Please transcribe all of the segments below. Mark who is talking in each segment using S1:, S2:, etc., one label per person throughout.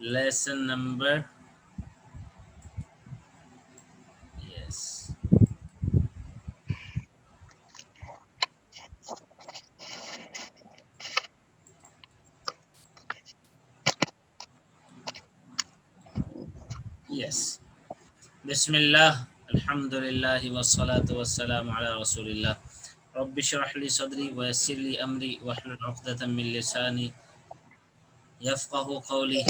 S1: lesson number, yes, yes. Bismillah, alhamdulillah, wassalatu wassalamu ala rasulillah. Rabbi shrah li sadri wa yassir li amri wahlul 'uqdatam min lisani yafqahu qawli.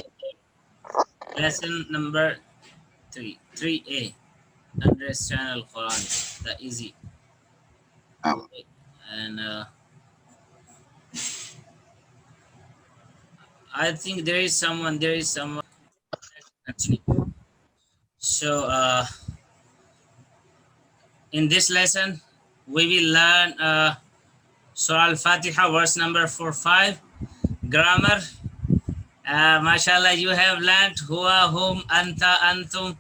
S1: Lesson number 3, 3A. Understand Al-Quran, the easy way. And I think there is someone actually. So in this lesson we will learn Surah Al-Fatiha, verse number 4-5, grammar. Mashallah, you have learned huwa, hum, anta, antum,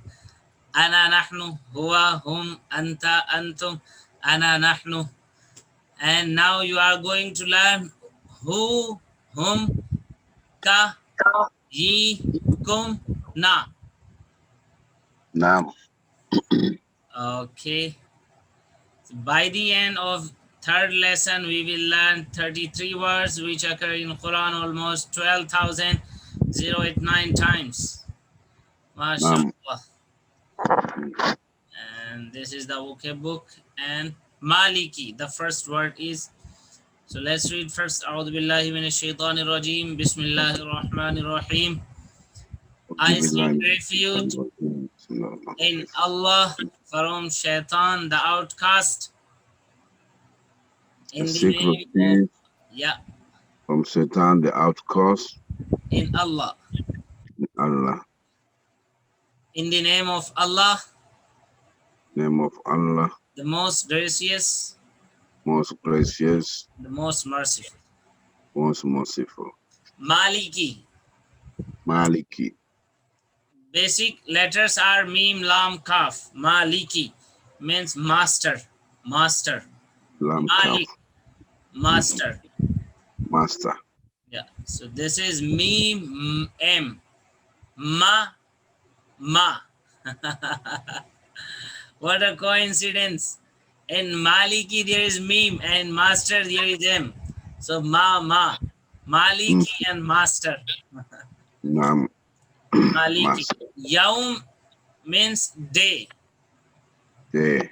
S1: ana, nahnu, huwa, hum, anta, antum, ana, nahnu. And now you are going to learn who, hum, ka, ye, kum, na.
S2: Naam.
S1: Okay. So by the end of third lesson, we will learn 33 words which occur in Quran almost 12,089 times. MashaAllah. And this is the vocab book. And Maliki, the first word is. So let's read first. A'udhu billahi minash shaitanir rajim. Bismillahir rahmanir rahim. I seek refuge in Allah from Shaitan, the outcast. In the name of, yeah,
S2: from Satan, the outcast.
S1: in Allah.
S2: Allah.
S1: In the name of Allah,
S2: Name of Allah,
S1: the most gracious,
S2: most gracious,
S1: the most merciful.
S2: most merciful.
S1: Maliki.
S2: Maliki.
S1: Basic letters are Mim, Lam, Kaf. Maliki means master. Master.
S2: Lam,
S1: Malik,
S2: Kaf.
S1: master.
S2: Master.
S1: Yeah. So this is Mim, M. Ma. What a coincidence. In Maliki there is Mim and master there is M. So ma. Maliki and master.
S2: Naam.
S1: Maliki. Yaum means day.
S2: Day.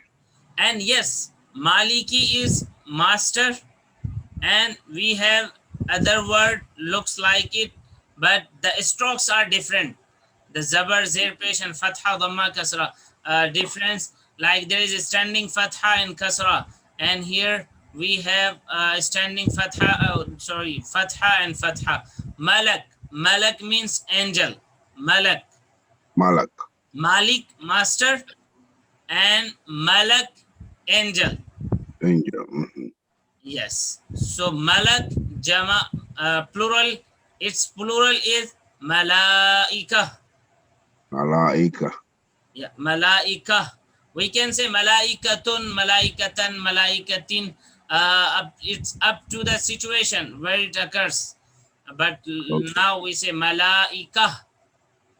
S1: And yes, Maliki is master, and we have other word looks like it, but the strokes are different. The zabar, zir, pesh, and fatha, dhamma, kasra difference. Like there is a standing fatha and kasra, and here we have standing fatha. Fatha and fatha. Malak. Malak means angel. Malak.
S2: Malak.
S1: Malik, master, and Malak, angel.
S2: Angel.
S1: Yes. So Malak, Jama, plural. Its plural is Malaika.
S2: Malaika.
S1: Yeah, Malaika. We can say Malaikatun, Malaikatan, Malaikatin. It's up to the situation where it occurs. But now we say Malaika.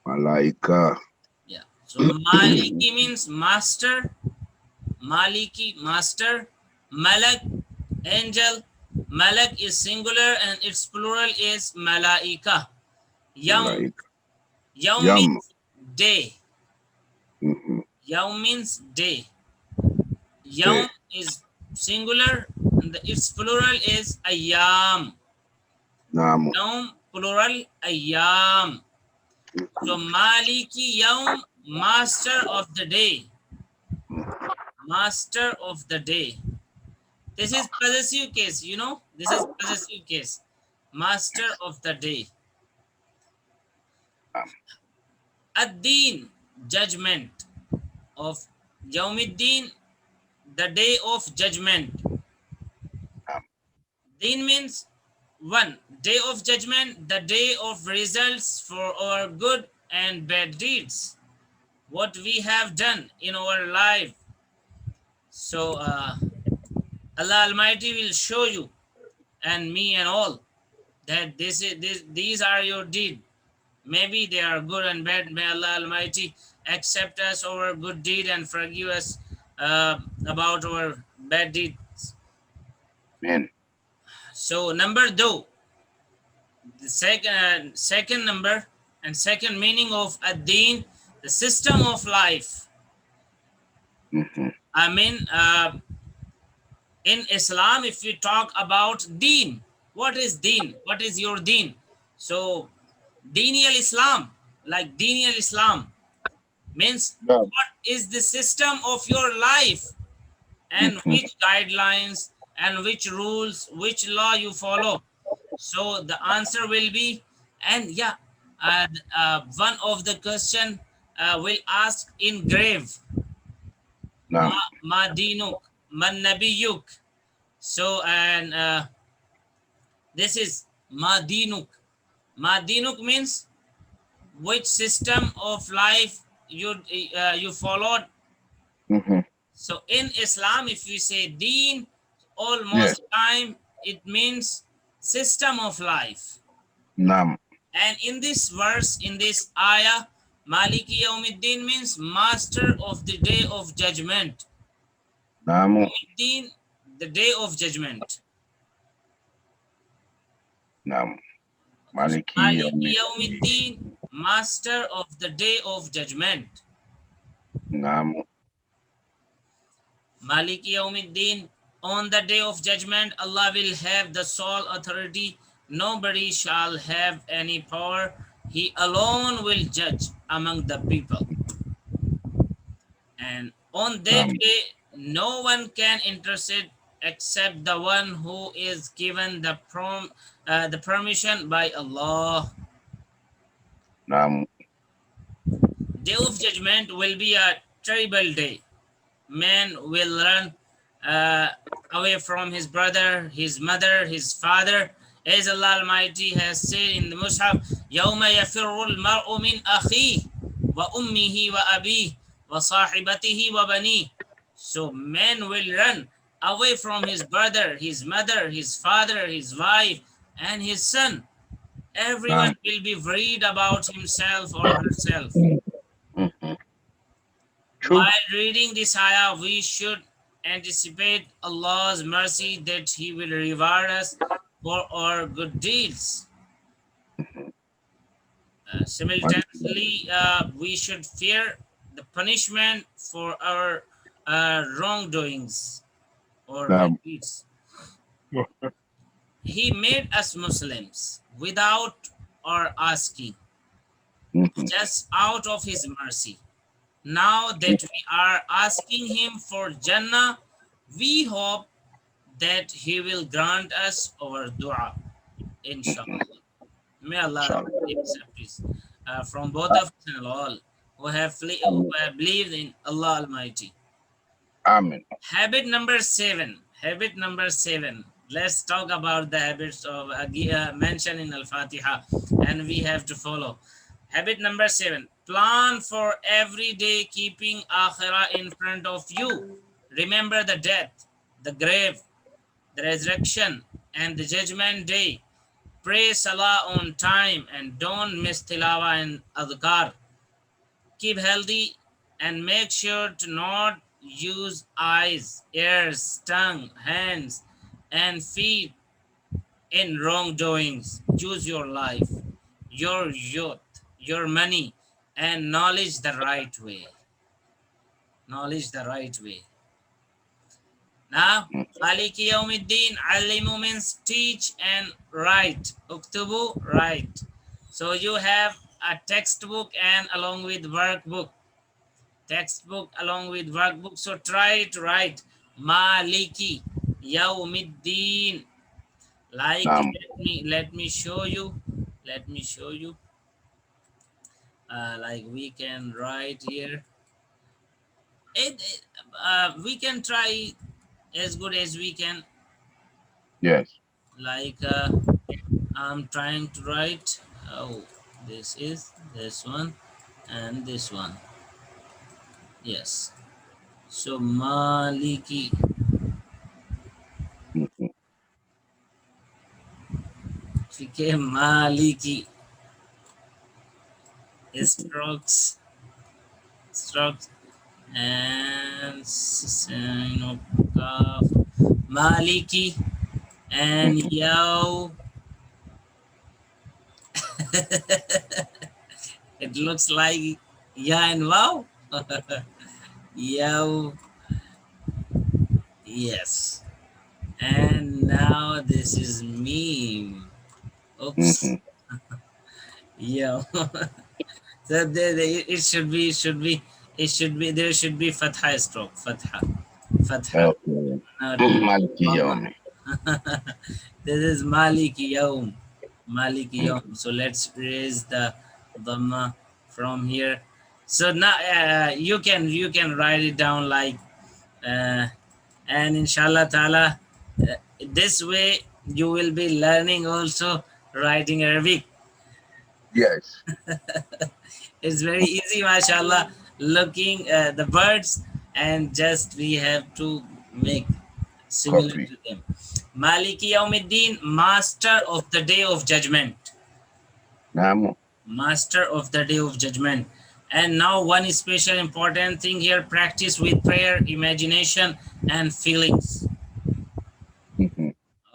S2: Malaika.
S1: Yeah. So Maliki means master. Maliki, master. Malak, angel. Malak is singular and its plural is Malaika. Yawm. Yawm means day. Yawm means day. Yawm is singular and its plural is Ayyam.
S2: Naam.
S1: Yawm, plural Ayyam. So Maliki Yawm, master of the day. Master of the day. This is possessive case, you know. This is possessive case. Master of the day. Ad-Din, judgment of Yawmiddin, the day of judgment. Din means one, day of judgment, the day of results for our good and bad deeds, what we have done in our life. So Allah Almighty will show you and me and all that these are your deed. Maybe they are good and bad. May Allah Almighty accept us our good deed and forgive us about our bad deeds.
S2: Amen.
S1: So number two, the second number and second meaning of ad-deen, the system of life. I mean, in Islam, if we talk about deen, what is deen? What is your deen? So, Dini al-Islam, like Dini al-Islam, means
S2: Naam.
S1: what is the system of your life and which guidelines and which rules, which law you follow. So the answer will be, and yeah, one of the question will ask in grave,
S2: Naam.
S1: ma dinuk, man nabiyuk. So and this is ma dinuk. Ma dinuk means which system of life you followed. So in Islam, if we say deen,
S2: Yes.
S1: almost time it means system of life.
S2: Naam.
S1: And in this verse, in this ayah, Maliki Yawmiddin means master of the day of judgment.
S2: Naam.
S1: Yawmiddin, the day of judgment.
S2: Naam. Maliki
S1: Maliki
S2: Yawmiddin.
S1: Yawmiddin, master of the day of judgment.
S2: Naam.
S1: Maliki Yawmiddin, on the day of judgment, Allah will have the sole authority. Nobody shall have any power. He alone will judge among the people. And on that
S2: Naam.
S1: day, no one can intercede except the one who is given the permission by Allah.
S2: Naam.
S1: Day of judgment will be a terrible day. Man will run away from his brother, his mother, his father. As Allah Almighty has said in the Mus'haf, يَوْمَ يَفِرُّ الْمَرْءُ مِنْ أَخِيهِ وَأُمِّهِ وَأَبِيهِ وَصَاحِبَتِهِ وَبَنِيهِ. So man will run away from his brother, his mother, his father, his wife, and his son. Everyone
S2: Naam.
S1: will be worried about himself or herself.
S2: True.
S1: While reading this ayah, we should anticipate Allah's mercy that He will reward us for our good deeds. Simultaneously, we should fear the punishment for our wrongdoings or bad
S2: Naam.
S1: deeds. He made us Muslims without our asking, just out of His mercy. Now that we are asking Him for Jannah, we hope that He will grant us our dua, inshallah. May Allah accept this from both of us and all who have believed in Allah Almighty.
S2: Amen.
S1: Habit number 7. Habit number 7. Let's talk about the habits of mentioned in Al-Fatiha, and we have to follow. Habit number 7. Plan for every day, keeping Akhirah in front of you. Remember the death, the grave, the resurrection, and the judgment day. Pray Salah on time and don't miss Tilawa and Adhkar. Keep healthy and make sure to not use eyes, ears, tongue, hands, and feet in wrongdoings. Choose your life, your youth, your money, and knowledge the right way. Knowledge the right way. Now, Maliki Yawmiddin, Alimu means teach and write. Uktubu, write. So you have a textbook and along with workbook. Textbook along with workbook. So try to write Maliki Yawmiddin. Like
S2: Naam.
S1: let me show you. Let me show you. Like we can write here. We can try as good as we can.
S2: Yes.
S1: Like I'm trying to write. Oh, this is this one and this one. Yes. So Maliki. Okay, Maliki. strokes, strokes, and kaf, maliki, and yaw. It looks like ya and wow. Yaw, yes. And now this is me. Oops. Yo. So it should be there should be fatha stroke. Fatha.
S2: Okay.
S1: Now,
S2: Maliki Yawmi.
S1: this is Maliki Yawm. Maliki Yawm. So let's raise the dhamma from here. So now you can write it down like and inshallah ta'ala this way you will be learning also writing Arabic.
S2: Yes.
S1: It's very easy, mashallah, looking the birds and just we have to make similar
S2: Copy.
S1: to them. Maliki Yawmiddin, master of the day of judgment.
S2: Namu.
S1: Master of the day of judgment. And now one special important thing here, practice with prayer, imagination and feelings.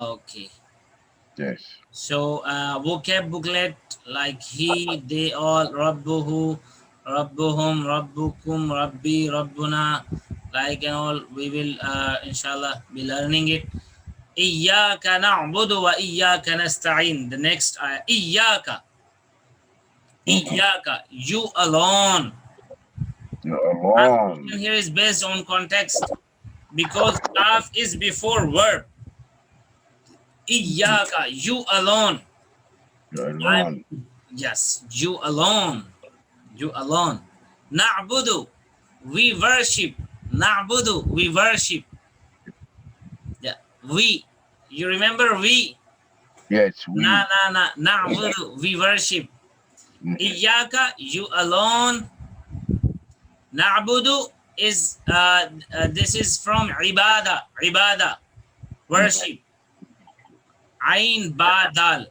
S1: Okay.
S2: Yes.
S1: So vocab booklet like he, they, all, Rabbuhu, Rabbuhum, Rabbukum, Rabbi, Rabbuna, like and all, we will inshallah be learning it. Iyyaka na'budu wa iyyaka nasta'in. The next ayah, Iyyaka. Iyyaka, you alone.
S2: Alone.
S1: Here is based on context because kaf is before verb. Iyyaka, you alone.
S2: Alone.
S1: Yes, you alone. You alone. Na'budu, we worship. Na'budu, we worship. Yeah, we. You remember we?
S2: Yes, we.
S1: Na'budu, we worship. Iyyaka, you alone. Na'budu is this is from ibadah, worship. Ain ba dal.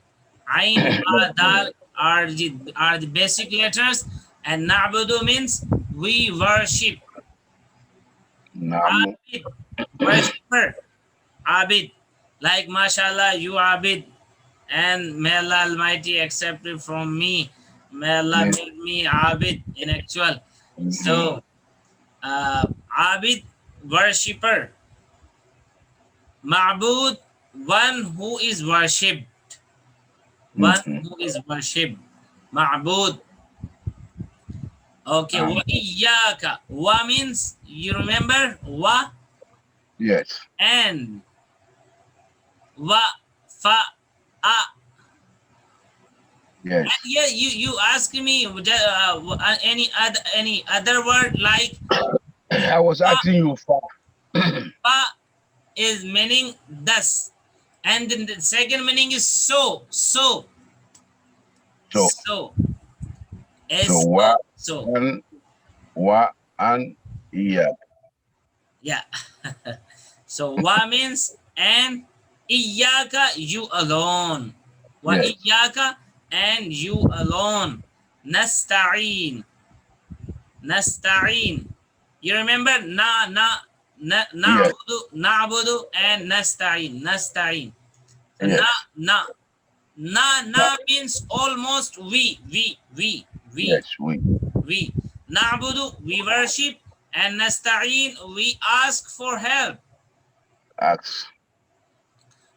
S1: Ain ba dal are the basic letters, and na'budu means we worship.
S2: Namu.
S1: Abid, worshipper. Abid, like mashallah, you abid, and may Allah Almighty accept it from me. May Allah make me abid in actual. So, abid, worshipper. Ma'bud, one who is worshipped. One who is worshipped. Ma'bud. Okay, wa iyyaka. Wa means, you remember? Wa?
S2: Yes.
S1: And. Wa, fa, a.
S2: Yes.
S1: And yeah, you ask me any other word like
S2: I was asking you for.
S1: fa is meaning thus, and then the second meaning is so.
S2: So
S1: S-O,
S2: wa and iya.
S1: Yeah. So wa means and iyyaka, you alone. Wa
S2: Yes.
S1: iyyaka, and you alone. Nasta'in. You remember na'budu and nasta'in.
S2: Yes.
S1: Na means almost we.
S2: Yes, we.
S1: We. Na'budu, we worship, and nasta'in, we ask for help.
S2: Ask.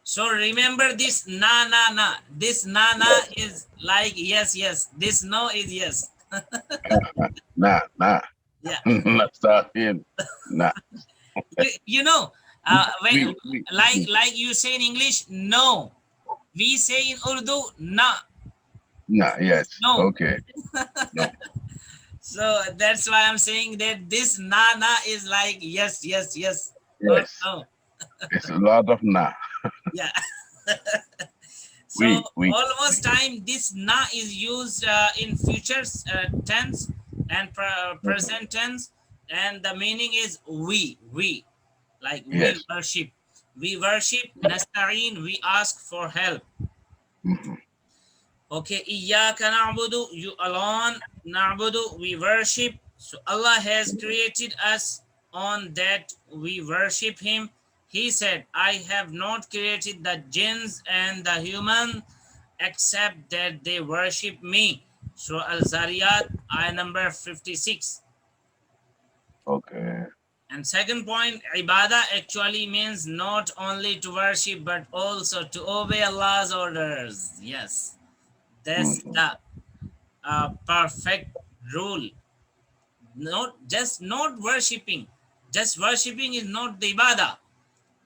S1: So remember this na. This na is like yes. This no is yes.
S2: Nah.
S1: Yeah.
S2: Nasta'in. Nah.
S1: You know, when like you say in English, no. We say in Urdu, na.
S2: Nah, yes.
S1: No.
S2: Okay. No.
S1: So that's why I'm saying that this na is like yes.
S2: Yes.
S1: No.
S2: It's a lot of nah.
S1: Yeah. So
S2: We.
S1: almost time this na is used in future tense and present tense, and the meaning is we. Like
S2: Yes.
S1: we worship, nasta'in, we ask for help. Okay, Iyyaka na'budu, you alone, na'budu, we worship. So Allah has created us on that we worship Him. He said, I have not created the jinns and the human except that they worship me. Surah Al-Zariyat, ayah number 56.
S2: Okay.
S1: And second point, ibadah actually means not only to worship but also to obey Allah's orders. Yes, that's
S2: Mm-hmm.
S1: the perfect rule. Not worshiping. Just worshiping is not the ibadah.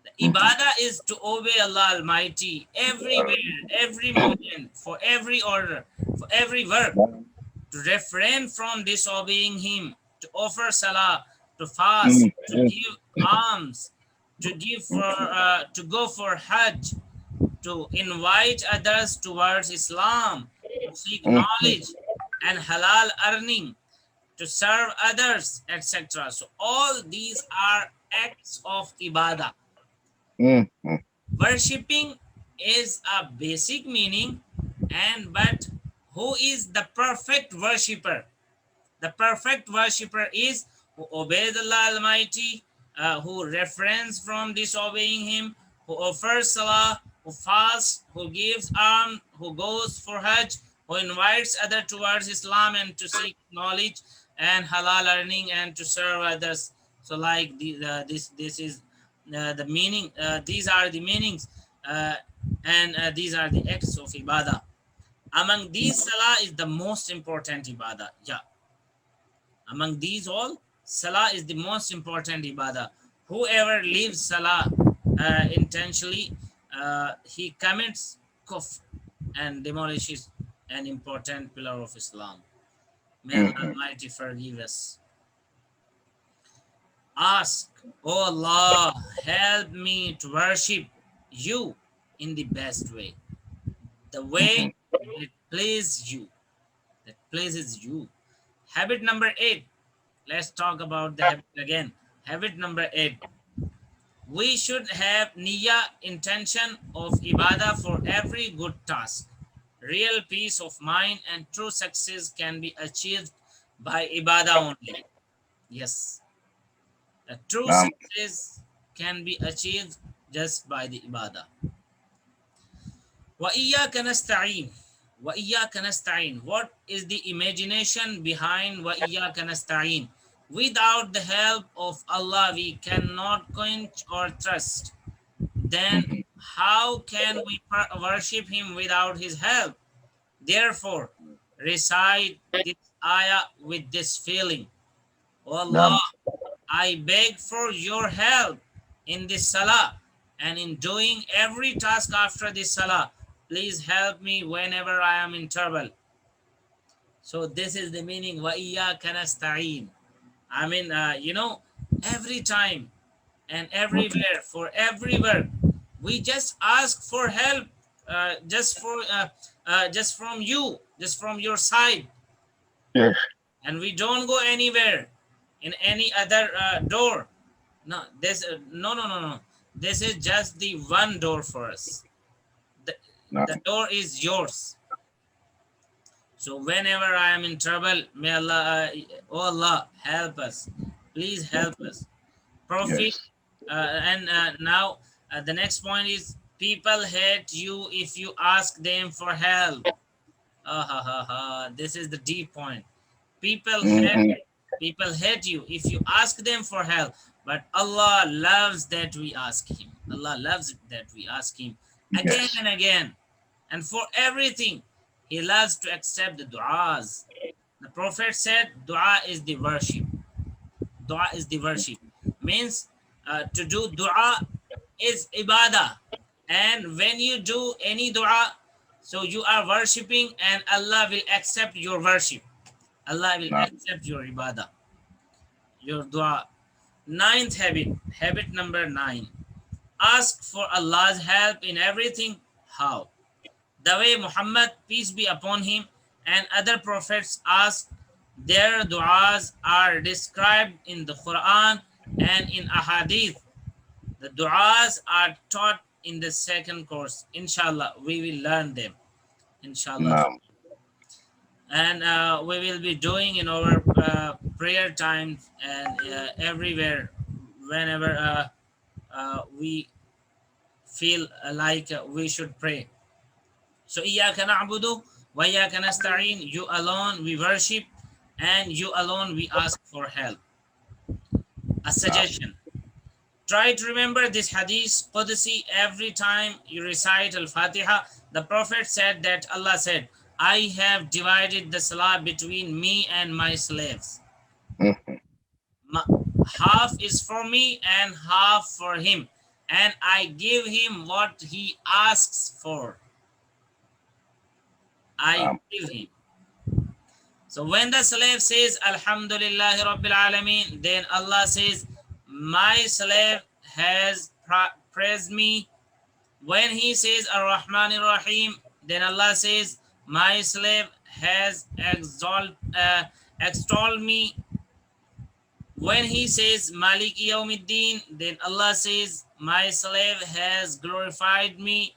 S1: The ibadah is to obey Allah Almighty everywhere, every moment, for every order, for every work, to refrain from disobeying Him, to offer salah, to fast, to
S2: Mm-hmm.
S1: give alms, to go for Hajj, to invite others towards Islam, to seek knowledge and halal earning, to serve others, etc. So all these are acts of ibadah.
S2: Mm-hmm.
S1: Worshipping is a basic meaning, but who is the perfect worshipper? The perfect worshipper is who obeys Allah Almighty, who refrains from disobeying Him, who offers salah, who fasts, who gives alms, who goes for Hajj, who invites others towards Islam and to seek knowledge and halal earning and to serve others. So, like this is the meaning. These are the meanings, and these are the acts of ibadah. Among these, salah is the most important ibadah. Yeah, among these all, salah is the most important ibadah. Whoever leaves salah intentionally, he commits kufr and demolishes an important pillar of Islam. May Allah
S2: Mm-hmm.
S1: Almighty forgive us. Ask, oh Allah, help me to worship you in the best way, the way that pleases you, that pleases you. Habit number 8. Let's talk about the habit again. Habit number 8. We should have niyyah, intention of ibadah for every good task. Real peace of mind and true success can be achieved by ibadah only. Yes, a true
S2: Naam.
S1: success can be achieved just by the ibadah. وَإِيَّاكَ نَسْتَعِينُ. وَإِيَّاكَ نَسْتَعِينُ. What is the imagination behind وَإِيَّاكَ نَسْتَعِينُ? Without the help of Allah, we cannot quench or trust. Then
S2: Mm-hmm.
S1: how can we worship Him without His help? Therefore, recite this ayah with this feeling. Oh Allah,
S2: Naam.
S1: I beg for your help in this salah and in doing every task after this salah. Please help me whenever I am in trouble. So this is the meaning wa iyyaka nasta'in. I mean, every time and everywhere for every work, we just ask for help, just from you, just from your side,
S2: Yes.
S1: and we don't go anywhere in any other door. No. This is just the one door for us. The, the
S2: Naam.
S1: door is yours. So whenever I am in trouble, may Allah, oh Allah, help us. Please help us. Prophet,
S2: Yes.
S1: and now the next point is people hate you if you ask them for help. This is the deep point. People hate
S2: Mm-hmm.
S1: people hate you if you ask them for help, but Allah loves that we ask Him. Allah loves that we ask Him again
S2: Yes.
S1: and again, and for everything, He loves to accept the du'as. The Prophet said, "Du'a is the worship." Dua is the worship. Means to do dua is ibadah. And when you do any dua, so you are worshipping and Allah will accept your worship. Allah will
S2: Naam.
S1: accept your ibadah, your dua. Ninth habit, habit number 9. Ask for Allah's help in everything. How? The way Muhammad, peace be upon him, and other prophets asked, their du'as are described in the Quran and in Ahadith. The du'as are taught in the second course. Inshallah, we will learn them. inshallah.
S2: Naam.
S1: And we will be doing in our prayer time and everywhere whenever we feel like we should pray. So iyyaka na'budu wa iyyaka nasta'in, you alone we worship and you alone we ask for help. A suggestion: try to remember this hadith Qudsi every time you recite Al-Fatiha. The Prophet said that Allah said, I have divided the salah between me and my slaves. Half is for me and half for him, and I give him what he asks for. I give him. So when the slave says Alhamdulillahi Rabbil Alameen, then Allah says, my slave has praised me. When he says Ar-Rahman Ar-Rahim, then Allah says, my slave has extolled me. When he says Malik Yawmiddin, then Allah says, my slave has glorified me.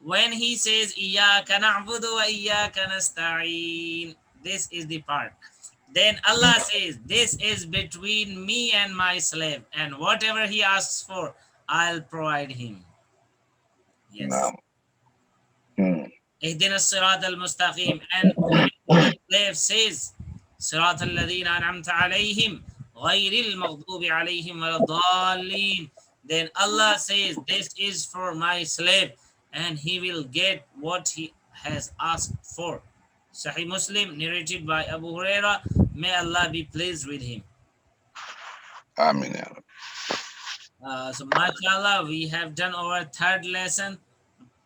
S1: When he says Iyyaka na'budu wa iyyaka nasta'in, this is the part. Then Allah says, this is between me and my slave, and whatever he asks for, I'll provide him. Yes. Ihdina as-sirat al-mustaqim. And when the slave says, Sirat al-ladhina an'amta alayhim, ghayril maghdubi alayhim waladdallin, then Allah says, this is for my slave, and he will get what he has asked for. Sahih Muslim, narrated by Abu Huraira. May Allah be pleased with him.
S2: Amin.
S1: So, mashallah, we have done our third lesson,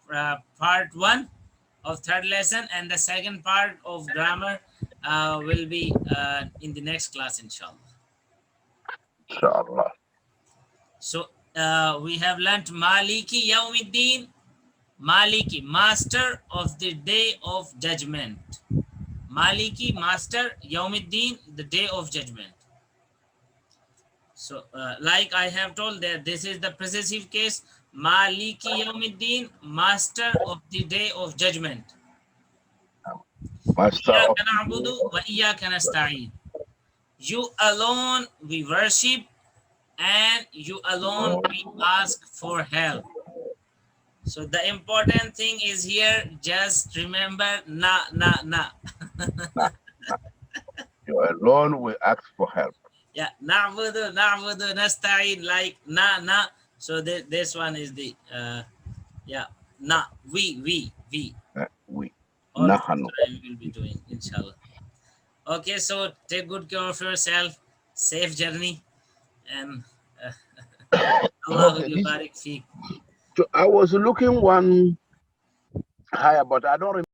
S1: part 1 of third lesson, and the second part of grammar will be in the next class, inshallah.
S2: Inshallah.
S1: So, we have learnt Maliki Yawmiddin, Maliki, master of the day of judgment. Maliki, master, Yawmiddin, the day of judgment. So, like I have told that this is the possessive case. Maliki Yawmiddin, master of the day of judgment. Iyyaka na'budu wa iyyaka nasta'in. You alone we worship, and you alone we ask for help. So the important thing is here, just remember na.
S2: You alone will ask for help.
S1: Yeah, na'budu, nasta'in, like na. So this one is the na, we. All the time we will be doing, inshallah. Okay, so take good care of yourself, safe journey, and Allah will barik feek.
S2: So I was looking one higher, but I don't remember.